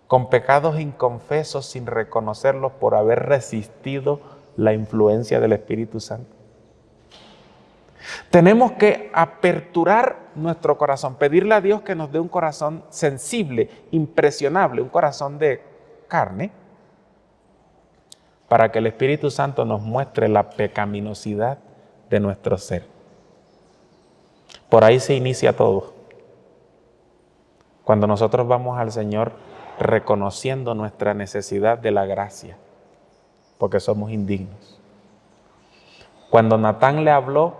Con pecados inconfesos sin reconocerlos por haber resistido la influencia del Espíritu Santo. Tenemos que aperturar nuestro corazón, pedirle a Dios que nos dé un corazón sensible, impresionable, un corazón de carne, para que el Espíritu Santo nos muestre la pecaminosidad de nuestro ser. Por ahí se inicia todo. Cuando nosotros vamos al Señor reconociendo nuestra necesidad de la gracia, porque somos indignos. Cuando Natán le habló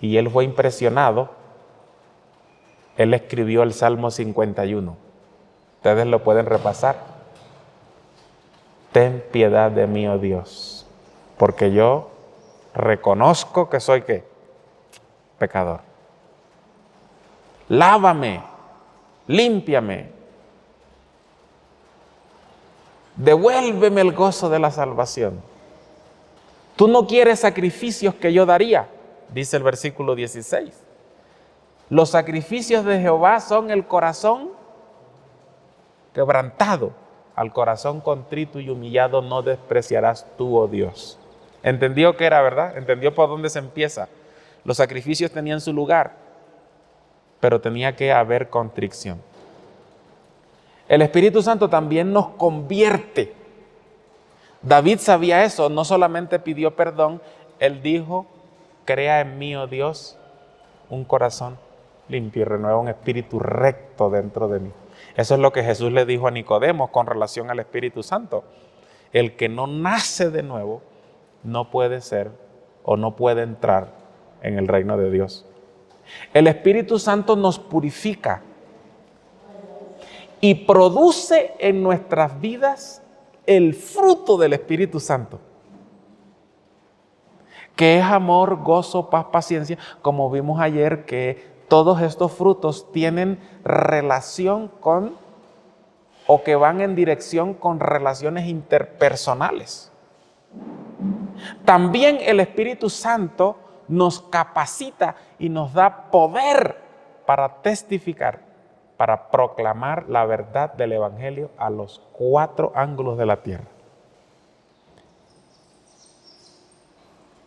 y él fue impresionado, él escribió el Salmo 51. Ustedes lo pueden repasar. Ten piedad de mí, oh Dios, porque yo reconozco que soy ¿qué? Pecador. Lávame, límpiame, devuélveme el gozo de la salvación. Tú no quieres sacrificios que yo daría, dice el versículo 16. Los sacrificios de Jehová son el corazón quebrantado. Al corazón contrito y humillado no despreciarás tú, oh Dios. ¿Entendió qué era, verdad? ¿Entendió por dónde se empieza? Los sacrificios tenían su lugar, pero tenía que haber contrición. El Espíritu Santo también nos convierte. David sabía eso, no solamente pidió perdón, él dijo, crea en mí, oh Dios, un corazón limpio y renueva un espíritu recto dentro de mí. Eso es lo que Jesús le dijo a Nicodemo con relación al Espíritu Santo. el que no nace de nuevo no puede ser o no puede entrar en el reino de Dios. El Espíritu Santo nos purifica y produce en nuestras vidas el fruto del Espíritu Santo, que es amor, gozo, paz, paciencia, como vimos ayer que todos estos frutos tienen relación con, o que van en dirección con relaciones interpersonales. También el Espíritu Santo nos capacita y nos da poder para testificar, para proclamar la verdad del Evangelio a los 4 ángulos de la tierra.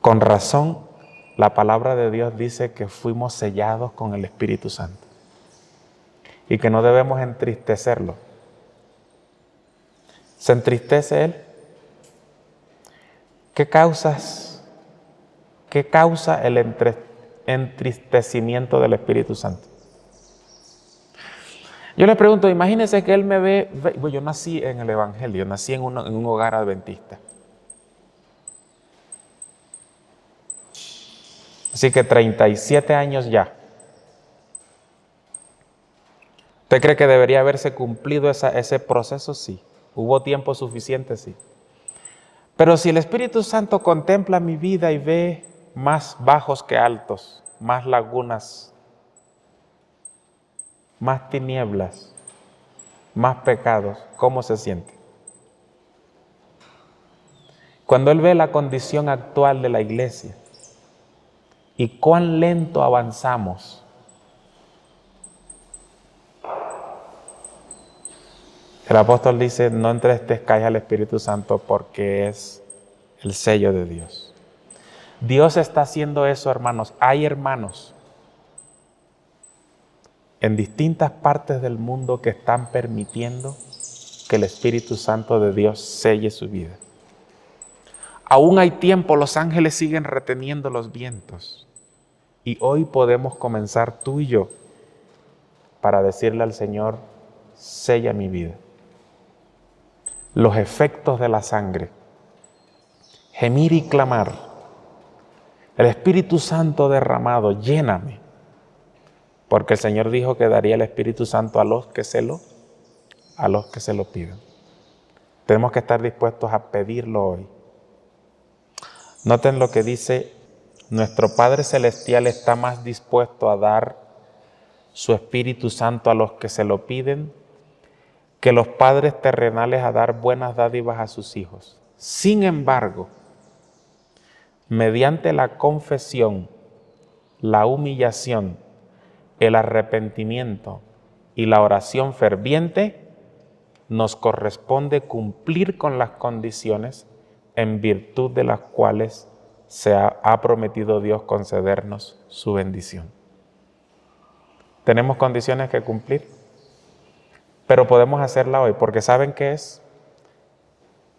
Con razón, la palabra de Dios dice que fuimos sellados con el Espíritu Santo y que no debemos entristecerlo. ¿Se entristece Él? ¿Qué causa el entristecimiento del Espíritu Santo? Yo le pregunto, imagínense que Él me ve, yo nací en el Evangelio, nací en un hogar adventista. Así que 37 años ya. ¿Usted cree que debería haberse cumplido ese proceso? Sí. ¿Hubo tiempo suficiente? Sí. Pero si el Espíritu Santo contempla mi vida y ve más bajos que altos, más lagunas, más tinieblas, más pecados, ¿cómo se siente? Cuando Él ve la condición actual de la iglesia y cuán lento avanzamos, el apóstol dice, no entristezcáis al Espíritu Santo porque es el sello de Dios. Dios está haciendo eso, hermanos. Hay hermanos en distintas partes del mundo que están permitiendo que el Espíritu Santo de Dios selle su vida. Aún hay tiempo, los ángeles siguen reteniendo los vientos. Y hoy podemos comenzar tú y yo para decirle al Señor, sella mi vida. Los efectos de la sangre, gemir y clamar, el Espíritu Santo derramado, lléname, porque el Señor dijo que daría el Espíritu Santo a los que se lo pidan. Tenemos que estar dispuestos a pedirlo hoy. Noten lo que dice, nuestro Padre Celestial está más dispuesto a dar su Espíritu Santo a los que se lo piden que los padres terrenales a dar buenas dádivas a sus hijos. Sin embargo, mediante la confesión, la humillación, el arrepentimiento y la oración ferviente, nos corresponde cumplir con las condiciones en virtud de las cuales se ha prometido Dios concedernos su bendición. Tenemos condiciones que cumplir, pero podemos hacerla hoy, porque ¿saben qué es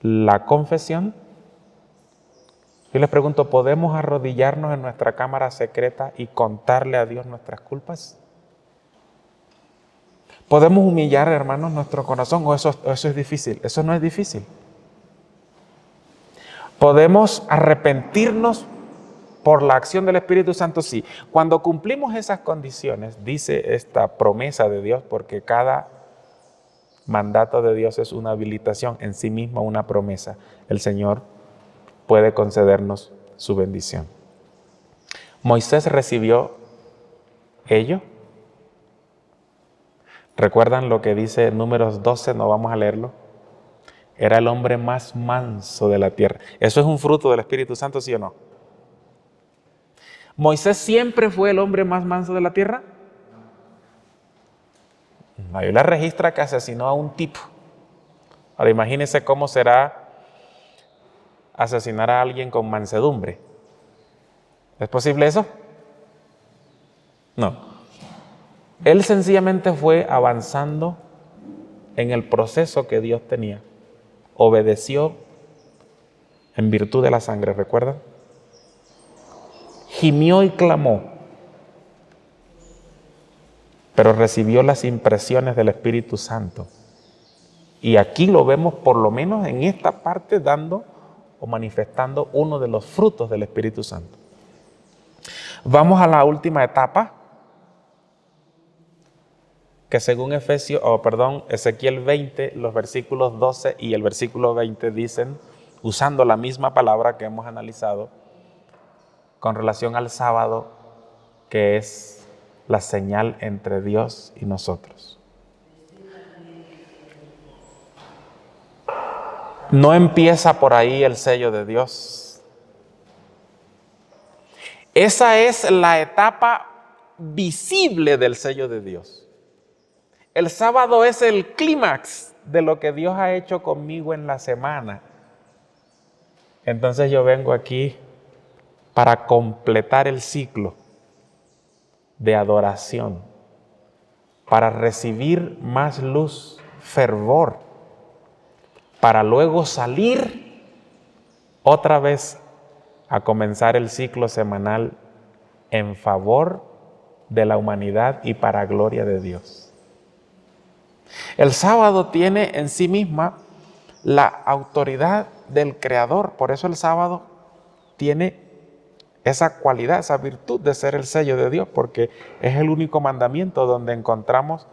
la confesión? Yo les pregunto, ¿podemos arrodillarnos en nuestra cámara secreta y contarle a Dios nuestras culpas? ¿Podemos humillar, hermanos, nuestro corazón? ¿O eso es difícil? Eso no es difícil. ¿Podemos arrepentirnos por la acción del Espíritu Santo? Sí. Cuando cumplimos esas condiciones, dice esta promesa de Dios, porque cada mandato de Dios es una habilitación, en sí misma una promesa. El Señor puede concedernos su bendición. Moisés recibió ello. ¿Recuerdan lo que dice Números 12? No vamos a leerlo. Era el hombre más manso de la tierra. ¿Eso es un fruto del Espíritu Santo, sí o no? ¿Moisés siempre fue el hombre más manso de la tierra? La Biblia registra que asesinó a un tipo. Ahora imagínense cómo será asesinar a alguien con mansedumbre. ¿Es posible eso? No. Él sencillamente fue avanzando en el proceso que Dios tenía. Obedeció en virtud de la sangre, ¿recuerdan? Gimió y clamó, pero recibió las impresiones del Espíritu Santo Y aquí lo vemos por lo menos en esta parte dando o manifestando uno de los frutos del Espíritu Santo. Vamos a la última etapa, que según Ezequiel 20, los versículos 12 y el versículo 20 dicen, usando la misma palabra que hemos analizado, con relación al sábado, que es la señal entre Dios y nosotros. No empieza por ahí el sello de Dios. Esa es la etapa visible del sello de Dios. El sábado es el clímax de lo que Dios ha hecho conmigo en la semana. Entonces yo vengo aquí para completar el ciclo de adoración, para recibir más luz, fervor, para luego salir otra vez a comenzar el ciclo semanal en favor de la humanidad y para gloria de Dios. El sábado tiene en sí misma la autoridad del Creador, por eso el sábado tiene esa cualidad, esa virtud de ser el sello de Dios, porque es el único mandamiento donde encontramos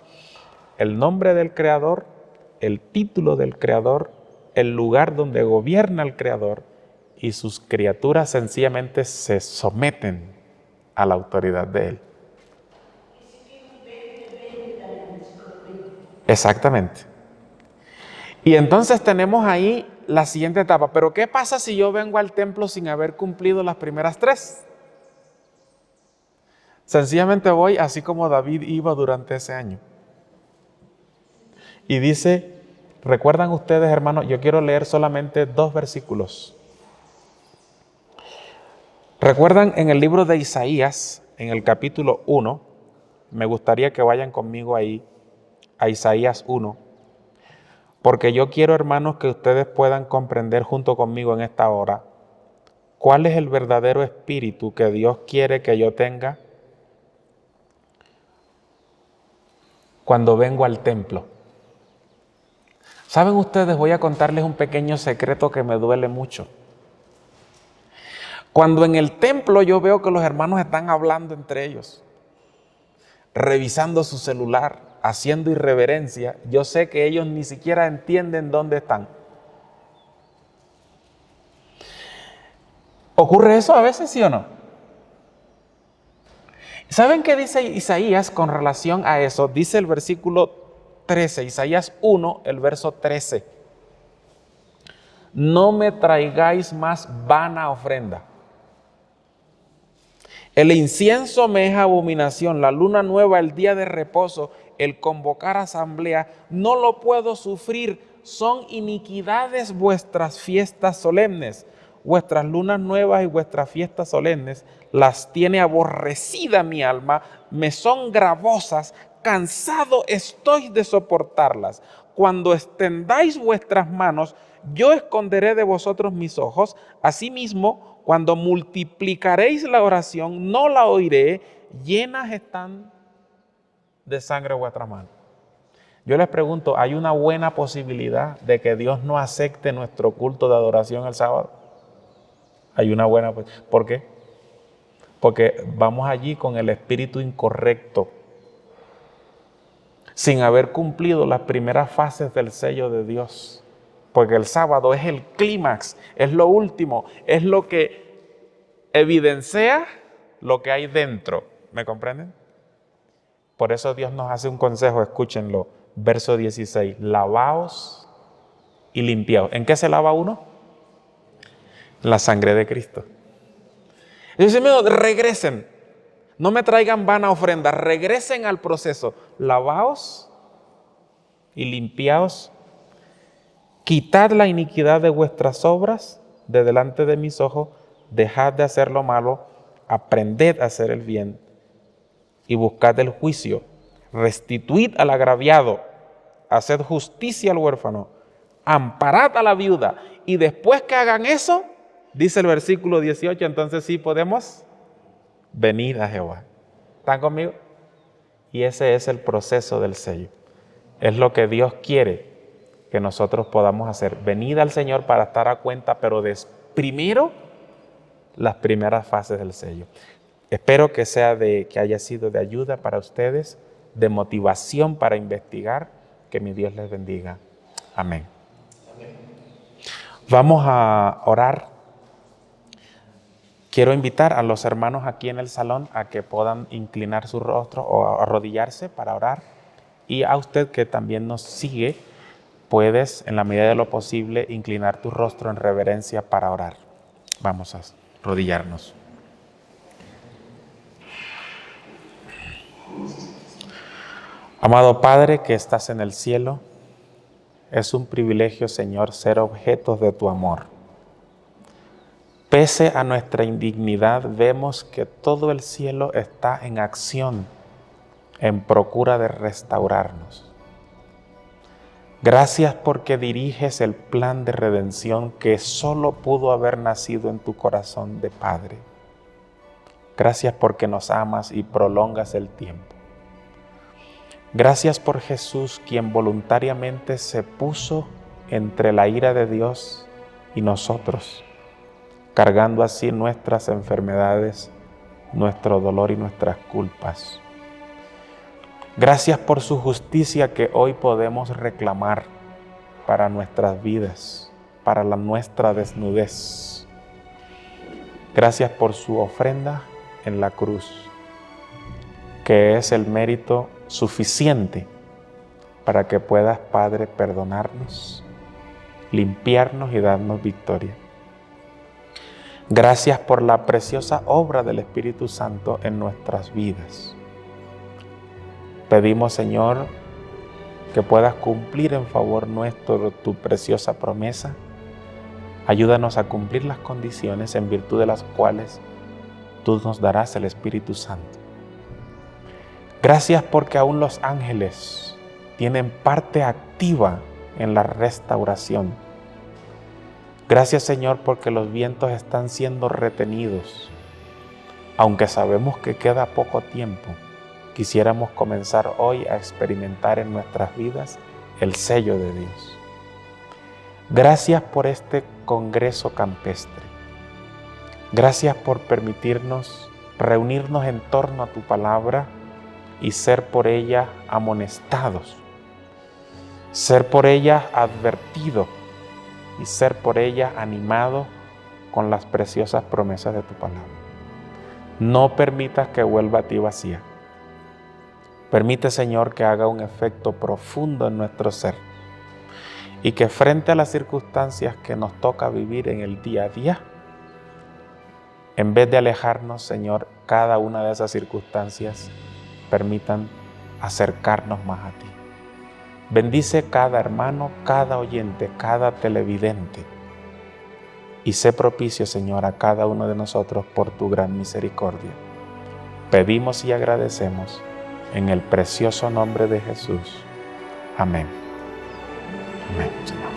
el nombre del Creador, el título del Creador, el lugar donde gobierna el Creador, y sus criaturas sencillamente se someten a la autoridad de Él. Exactamente. Y entonces tenemos ahí la siguiente etapa. Pero ¿qué pasa si yo vengo al templo sin haber cumplido las primeras 3? Sencillamente voy así como David iba durante ese año. Y dice, ¿recuerdan ustedes, hermanos? Yo quiero leer solamente 2 versículos. ¿Recuerdan en el libro de Isaías, en el capítulo 1? Me gustaría que vayan conmigo ahí, a Isaías 1. Porque yo quiero, hermanos, que ustedes puedan comprender junto conmigo en esta hora cuál es el verdadero espíritu que Dios quiere que yo tenga cuando vengo al templo. ¿Saben ustedes? Voy a contarles un pequeño secreto que me duele mucho. Cuando en el templo yo veo que los hermanos están hablando entre ellos, revisando su celular, haciendo irreverencia, yo sé que ellos ni siquiera entienden dónde están. ¿Ocurre eso a veces, sí o no? ¿Saben qué dice Isaías con relación a eso? Dice el versículo 13, Isaías 1, el verso 13. No me traigáis más vana ofrenda. El incienso me es abominación, la luna nueva, el día de reposo, el convocar asamblea, no lo puedo sufrir. Son iniquidades vuestras fiestas solemnes. Vuestras lunas nuevas y vuestras fiestas solemnes las tiene aborrecida mi alma, me son gravosas, cansado estoy de soportarlas. Cuando extendáis vuestras manos, yo esconderé de vosotros mis ojos. Asimismo, cuando multiplicaréis la oración, no la oiré. Llenas están de sangre vuestras manos. Yo les pregunto, ¿hay una buena posibilidad de que Dios no acepte nuestro culto de adoración el sábado? Hay una buena posibilidad. ¿Por qué? Porque vamos allí con el espíritu incorrecto, sin haber cumplido las primeras fases del sello de Dios. Porque el sábado es el clímax, es lo último, es lo que evidencia lo que hay dentro. ¿Me comprenden? Por eso Dios nos hace un consejo, escúchenlo. Verso 16, lavaos y limpiaos. ¿En qué se lava uno? La sangre de Cristo. Y dice, regresen, no me traigan vana ofrenda, regresen al proceso. Lavaos y limpiaos. Quitad la iniquidad de vuestras obras de delante de mis ojos, dejad de hacer lo malo, aprended a hacer el bien y buscad el juicio. Restituid al agraviado, haced justicia al huérfano, amparad a la viuda. Y después que hagan eso, dice el versículo 18, entonces sí podemos venir a Jehová. ¿Están conmigo? Y ese es el proceso del sello. Es lo que Dios quiere que nosotros podamos hacer. Venid al Señor para estar a cuenta, pero primero las primeras fases del sello. Espero que que haya sido de ayuda para ustedes, de motivación para investigar. Que mi Dios les bendiga. Amén. Vamos a orar. Quiero invitar a los hermanos aquí en el salón a que puedan inclinar su rostro o arrodillarse para orar. Y a usted que también nos sigue, puedes, en la medida de lo posible, inclinar tu rostro en reverencia para orar. Vamos a arrodillarnos. Amado Padre que estás en el cielo, es un privilegio, Señor, ser objetos de tu amor. Pese a nuestra indignidad, vemos que todo el cielo está en acción, en procura de restaurarnos. Gracias porque diriges el plan de redención que solo pudo haber nacido en tu corazón de Padre. Gracias porque nos amas y prolongas el tiempo. Gracias por Jesús, quien voluntariamente se puso entre la ira de Dios y nosotros, cargando así nuestras enfermedades, nuestro dolor y nuestras culpas. Gracias por su justicia que hoy podemos reclamar para nuestras vidas, para nuestra desnudez. Gracias por su ofrenda en la cruz, que es el mérito suficiente para que puedas, Padre, perdonarnos, limpiarnos y darnos victoria. Gracias por la preciosa obra del Espíritu Santo en nuestras vidas. Pedimos, Señor, que puedas cumplir en favor nuestro tu preciosa promesa. Ayúdanos a cumplir las condiciones en virtud de las cuales tú nos darás el Espíritu Santo. Gracias porque aún los ángeles tienen parte activa en la restauración. Gracias, Señor, porque los vientos están siendo retenidos. Aunque sabemos que queda poco tiempo, quisiéramos comenzar hoy a experimentar en nuestras vidas el sello de Dios. Gracias por este congreso campestre. Gracias por permitirnos reunirnos en torno a tu palabra y ser por ella amonestados, ser por ella advertidos y ser por ella animados con las preciosas promesas de tu palabra. No permitas que vuelva a ti vacía. Permite, Señor, que haga un efecto profundo en nuestro ser y que frente a las circunstancias que nos toca vivir en el día a día, en vez de alejarnos, Señor, cada una de esas circunstancias permitan acercarnos más a ti. Bendice cada hermano, cada oyente, cada televidente y sé propicio, Señor, a cada uno de nosotros por tu gran misericordia. Pedimos y agradecemos en el precioso nombre de Jesús. Amén. Amén, Señor.